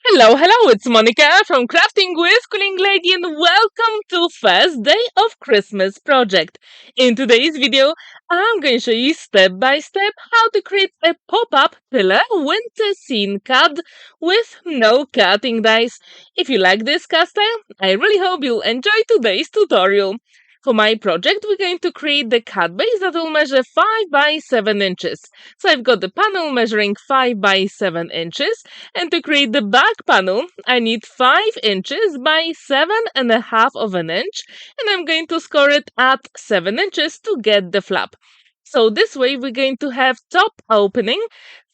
Hello, it's Monica from Crafting with Quilling Lady and welcome to first day of Christmas project. In today's video, I'm going to show you step by step how to create a pop-up pillar winter scene card with no cutting dies. If you like this card style, I really hope you'll enjoy today's tutorial. For my project, we're going to create the card base that will measure 5 by 7 inches. So I've got the panel measuring 5 by 7 inches, and to create the back panel, I need 5 inches by 7.5 of an inch, and I'm going to score it at 7 inches to get the flap. So this way we're going to have top opening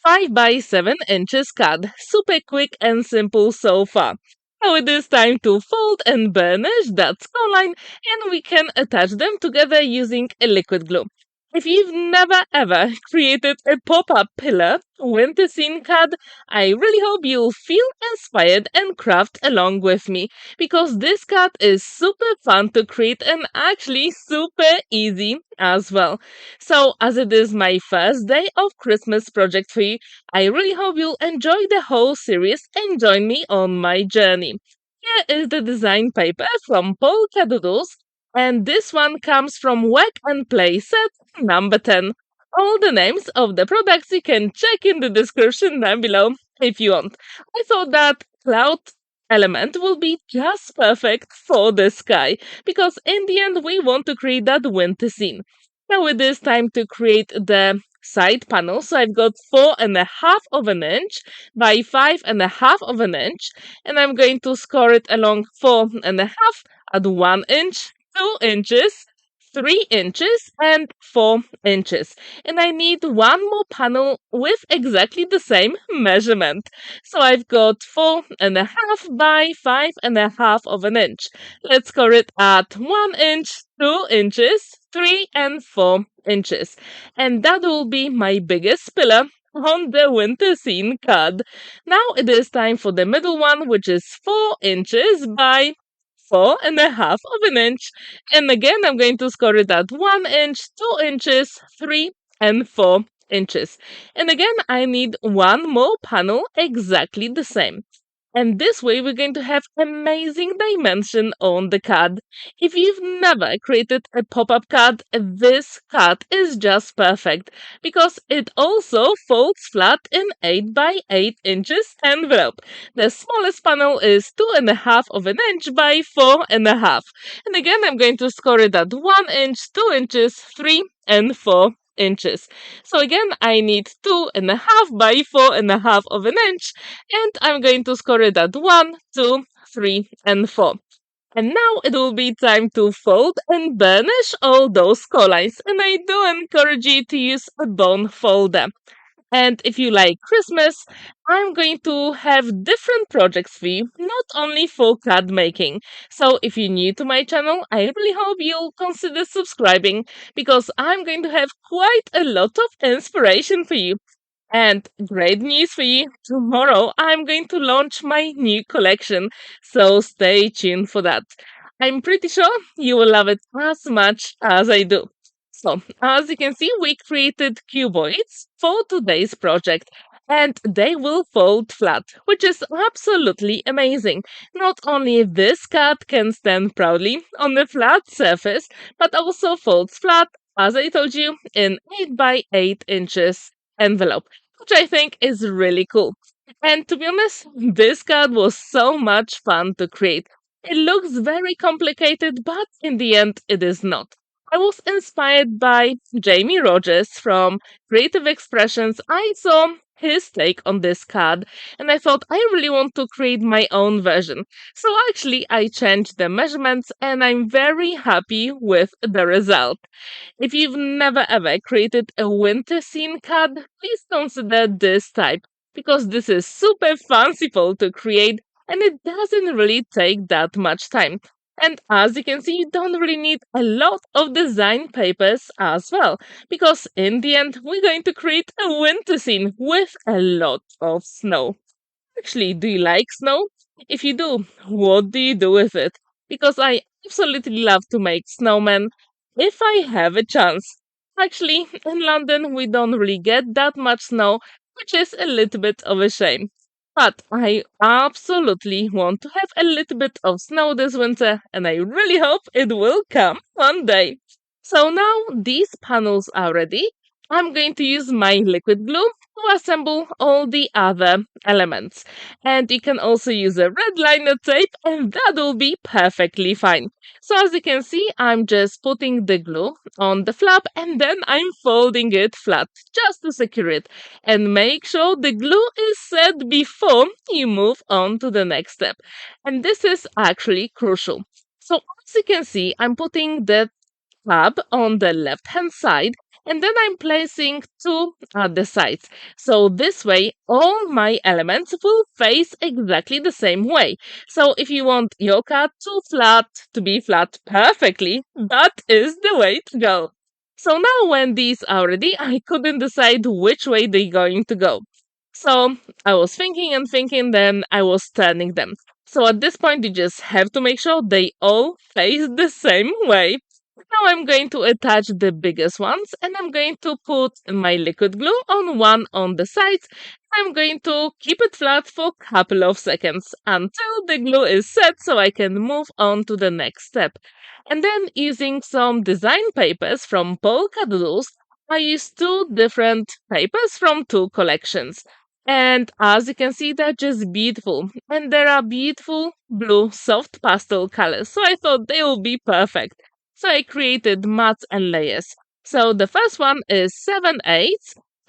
5 by 7 inches cut. Super quick and simple so far. Now it is time to fold and burnish that score line, and we can attach them together using a liquid glue. If you've never ever created a pop-up pillar winter scene card, I really hope you'll feel inspired and craft along with me, because this card is super fun to create and actually super easy as well. So as it is my first day of Christmas project for you, I really hope you'll enjoy the whole series and join me on my journey. Here is the design paper from Polkadoodles, and this one comes from Work and Play set number 10. All the names of the products you can check in the description down below if you want. I thought that cloud element will be just perfect for the sky, because in the end we want to create that winter scene. Now it is time to create the side panel. So I've got 4.5 of an inch by 5.5 of an inch, and I'm going to score it along 4.5 at 1 inch, 2 inches, 3 inches, and 4 inches. And I need one more panel with exactly the same measurement. So I've got 4.5 by 5.5 of an inch. Let's score it at 1 inch, 2 inches, 3 and 4 inches. And that will be my biggest pillar on the winter scene card. Now it is time for the middle one, which is 4 inches by 4.5 of an inch. And again, I'm going to score it at 1 inch, 2 inches, 3 and 4 inches. And again, I need one more panel exactly the same. And this way, we're going to have amazing dimension on the card. If you've never created a pop-up card, this card is just perfect, because it also folds flat in 8 by 8 inches envelope. The smallest panel is 2.5 of an inch by 4.5. And again, I'm going to score it at 1 inch, 2 inches, 3 and 4 inches. So again, I need 2.5 by 4.5 of an inch, and I'm going to score it at 1, 2, 3, and 4. And now it will be time to fold and burnish all those score lines, and I do encourage you to use a bone folder. And if you like Christmas, I'm going to have different projects for you, not only for card making. So if you're new to my channel, I really hope you'll consider subscribing, because I'm going to have quite a lot of inspiration for you. And great news for you, tomorrow I'm going to launch my new collection, so stay tuned for that. I'm pretty sure you will love it as much as I do. So, as you can see, we created cuboids for today's project, and they will fold flat, which is absolutely amazing. Not only this card can stand proudly on a flat surface, but also folds flat, as I told you, in 8 by 8 inches envelope, which I think is really cool. And to be honest, this card was so much fun to create. It looks very complicated, but in the end, it is not. I was inspired by Jamie Rogers from Creative Expressions. I saw his take on this card, and I thought I really want to create my own version. So actually, I changed the measurements, and I'm very happy with the result. If you've never ever created a winter scene card, please consider this type, because this is super fanciful to create, and it doesn't really take that much time. And as you can see, you don't really need a lot of design papers as well, because in the end, we're going to create a winter scene with a lot of snow. Actually, do you like snow? If you do, what do you do with it? Because I absolutely love to make snowmen if I have a chance. Actually, in London, we don't really get that much snow, which is a little bit of a shame. But I absolutely want to have a little bit of snow this winter, and I really hope it will come one day. So now these panels are ready. I'm going to use my liquid glue to assemble all the other elements. And you can also use a red liner tape, and that will be perfectly fine. So as you can see, I'm just putting the glue on the flap, and then I'm folding it flat just to secure it. And make sure the glue is set before you move on to the next step. And this is actually crucial. So as you can see, I'm putting the tab on the left hand side, and then I'm placing two at the sides. So this way all my elements will face exactly the same way. So if you want your card to be flat perfectly, that is the way to go. So now when these are ready, I couldn't decide which way they're going to go. So I was thinking and thinking, then I was turning them. So at this point, you just have to make sure they all face the same way. Now I'm going to attach the biggest ones, and I'm going to put my liquid glue on one on the sides. I'm going to keep it flat for a couple of seconds until the glue is set so I can move on to the next step. And then using some design papers from Polkadoodles, I used two different papers from two collections. And as you can see, they're just beautiful. And there are beautiful blue soft pastel colors. So I thought they will be perfect. So I created mats and layers. So the first one is 7/8,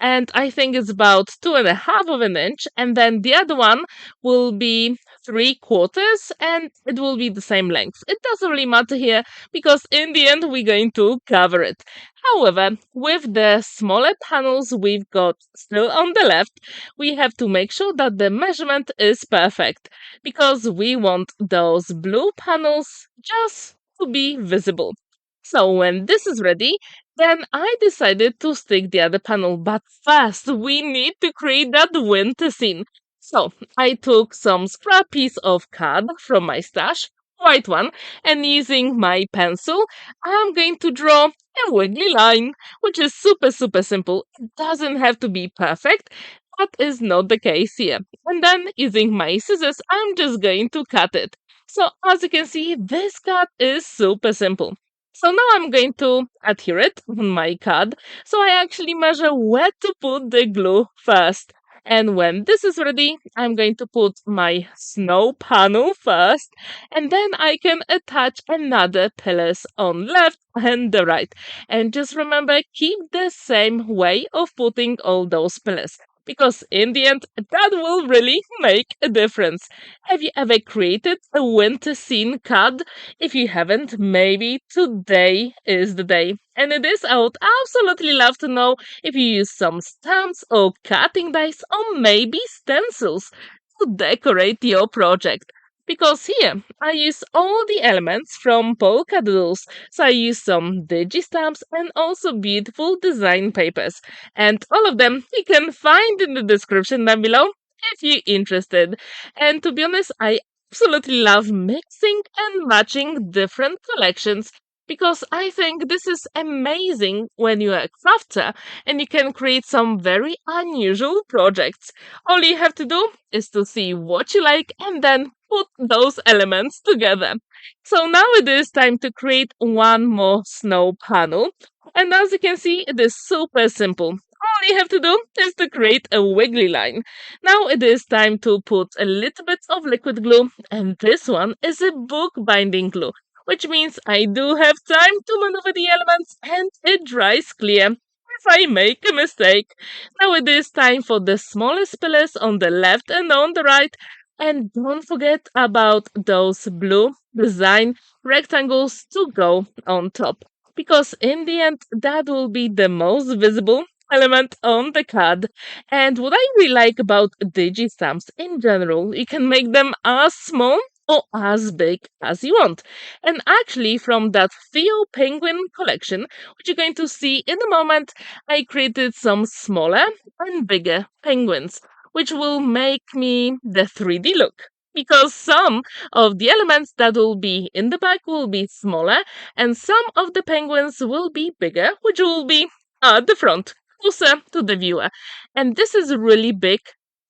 and I think it's about 2.5 of an inch. And then the other one will be 3/4, and it will be the same length. It doesn't really matter here because in the end we're going to cover it. However, with the smaller panels we've got still on the left, we have to make sure that the measurement is perfect because we want those blue panels just to be visible. So when this is ready, then I decided to stick the other panel. But first, we need to create that winter scene. So I took some scrap piece of card from my stash, white one, and using my pencil, I'm going to draw a wiggly line, which is super simple. It doesn't have to be perfect. That is not the case here. And then using my scissors, I'm just going to cut it. So as you can see, this card is super simple. So now I'm going to adhere it on my card. So I actually measure where to put the glue first. And when this is ready, I'm going to put my snow panel first. And then I can attach another pillars on left and the right. And just remember, keep the same way of putting all those pillars. Because in the end, that will really make a difference. Have you ever created a winter scene card? If you haven't, maybe today is the day. And it is, I would absolutely love to know if you use some stamps or cutting dice or maybe stencils to decorate your project. Because here, I use all the elements from Polkadoodles. So I use some digi stamps and also beautiful design papers. And all of them you can find in the description down below if you're interested. And to be honest, I absolutely love mixing and matching different collections because I think this is amazing when you're a crafter and you can create some very unusual projects. All you have to do is to see what you like and then put those elements together. So now it is time to create one more snow panel. And as you can see, it is super simple. All you have to do is to create a wiggly line. Now it is time to put a little bit of liquid glue, and this one is a book binding glue, which means I do have time to maneuver the elements and it dries clear if I make a mistake. Now it is time for the smallest pillars on the left and on the right, and don't forget about those blue design rectangles to go on top. Because in the end, that will be the most visible element on the card. And what I really like about digi stamps in general, you can make them as small or as big as you want. And actually, from that THEO penguin collection, which you're going to see in a moment, I created some smaller and bigger penguins, which will make me the 3D look. Because some of the elements that will be in the back will be smaller, and some of the penguins will be bigger, which will be at the front, closer to the viewer. And this is really big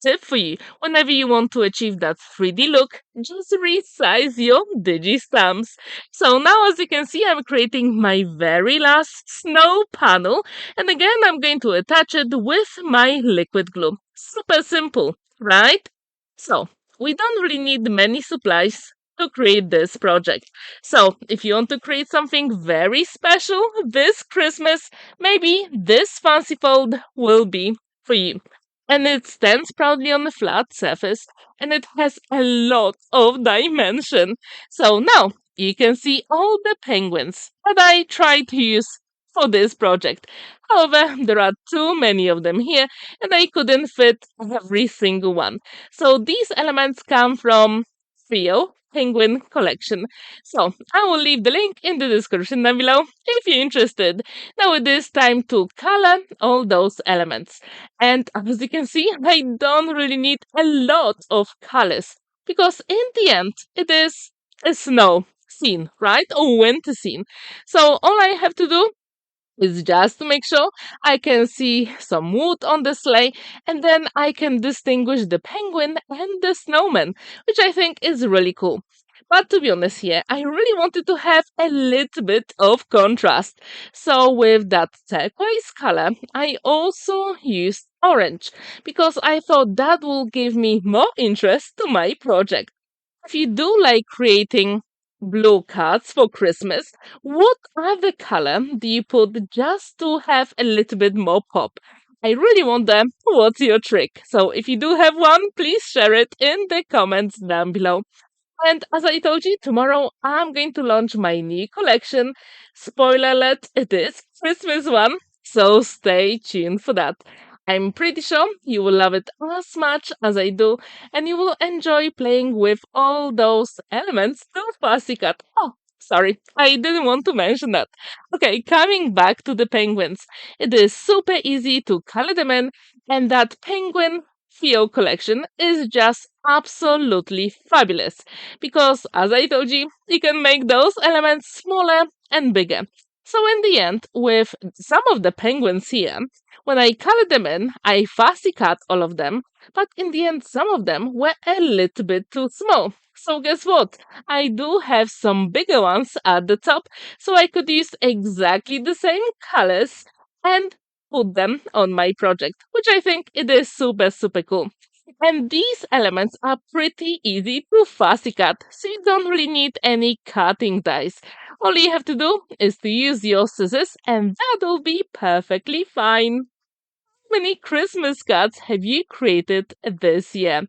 tip for you. Whenever you want to achieve that 3D look, just resize your digi-stamps. So now as you can see, I'm creating my very last snow panel. And again, I'm going to attach it with my liquid glue. Super simple, right? So we don't really need many supplies to create this project. So if you want to create something very special this Christmas, maybe this fancy fold will be for you. And it stands proudly on a flat surface and it has a lot of dimension. So now you can see all the penguins that I tried to use for this project. However, there are too many of them here and I couldn't fit every single one. So these elements come from THEO Penguin Collection. So I will leave the link in the description down below if you're interested. Now it is time to color all those elements. And as you can see, I don't really need a lot of colors because in the end, it is a snow scene, right? A winter scene. So all I have to do is just to make sure I can see some wood on the sleigh and then I can distinguish the penguin and the snowman, which I think is really cool. But to be honest here, I really wanted to have a little bit of contrast. So with that turquoise color, I also used orange because I thought that will give me more interest to my project. If you do like creating blue cards for Christmas, what other color do you put just to have a little bit more pop? I really wonder what's your trick. So if you do have one, please share it in the comments down below. And as I told you, tomorrow I'm going to launch my new collection. Spoiler alert, it is Christmas one, so stay tuned for that. I'm pretty sure you will love it as much as I do, and you will enjoy playing with all those elements to Pussycat. Oh, sorry, I didn't want to mention that. Okay, coming back to the penguins. It is super easy to color them in, and that penguin THEO collection is just absolutely fabulous because, as I told you, you can make those elements smaller and bigger. So, in the end, with some of the penguins here, when I colored them in, I fussy cut all of them, but in the end, some of them were a little bit too small. So, guess what? I do have some bigger ones at the top, so I could use exactly the same colors and put them on my project, which I think it is super cool. And these elements are pretty easy to fussy cut, so you don't really need any cutting dies. All you have to do is to use your scissors and that'll be perfectly fine. How many Christmas cards have you created this year?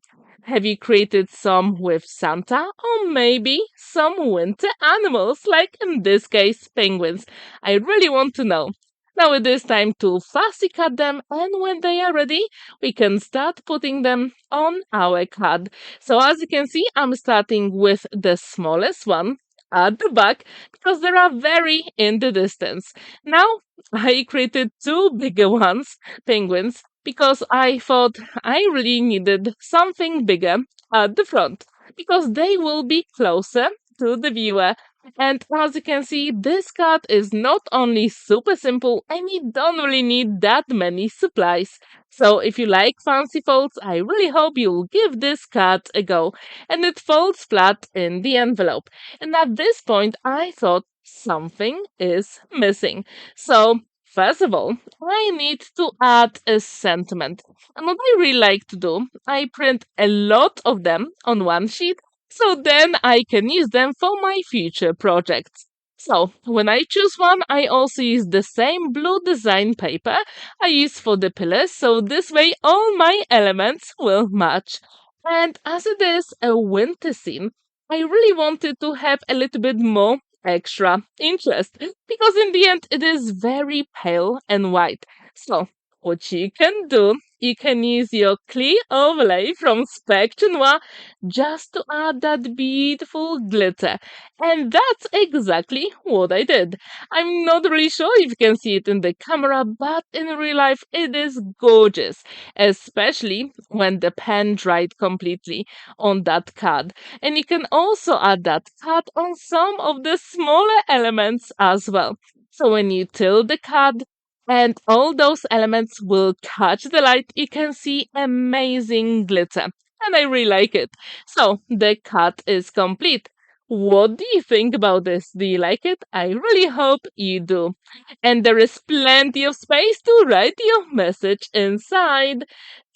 Have you created some with Santa or maybe some winter animals, like in this case, penguins? I really want to know. Now it is time to fussy cut them, and when they are ready, we can start putting them on our card. So as you can see, I'm starting with the smallest one at the back because they are very in the distance. Now I created two bigger ones, penguins, because I thought I really needed something bigger at the front because they will be closer to the viewer. And as you can see, this card is not only super simple and you don't really need that many supplies. So if you like fancy folds, I really hope you'll give this card a go. And it folds flat in the envelope. And at this point, I thought something is missing. So first of all, I need to add a sentiment. And what I really like to do, I print a lot of them on one sheet so then I can use them for my future projects. So when I choose one, I also use the same blue design paper I use for the pillars, so this way all my elements will match. And as it is a winter scene, I really wanted to have a little bit more extra interest because in the end it is very pale and white. So what you can do, you can use your klej overlay from Noir just to add that beautiful glitter. And that's exactly what I did. I'm not really sure if you can see it in the camera, but in real life it is gorgeous, especially when the pen dried completely on that card. And you can also add that card on some of the smaller elements as well. So when you tilt the card, and all those elements will catch the light. You can see amazing glitter, and I really like it. So the cut is complete. What do you think about this? Do you like it? I really hope you do. And there is plenty of space to write your message inside.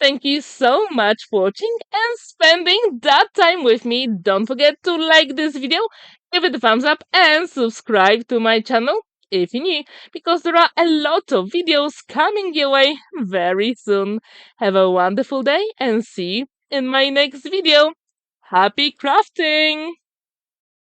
Thank you so much for watching and spending that time with me. Don't forget to like this video, give it a thumbs up, and subscribe to my channel if you're new, because there are a lot of videos coming your way very soon. Have a wonderful day and see you in my next video. Happy crafting!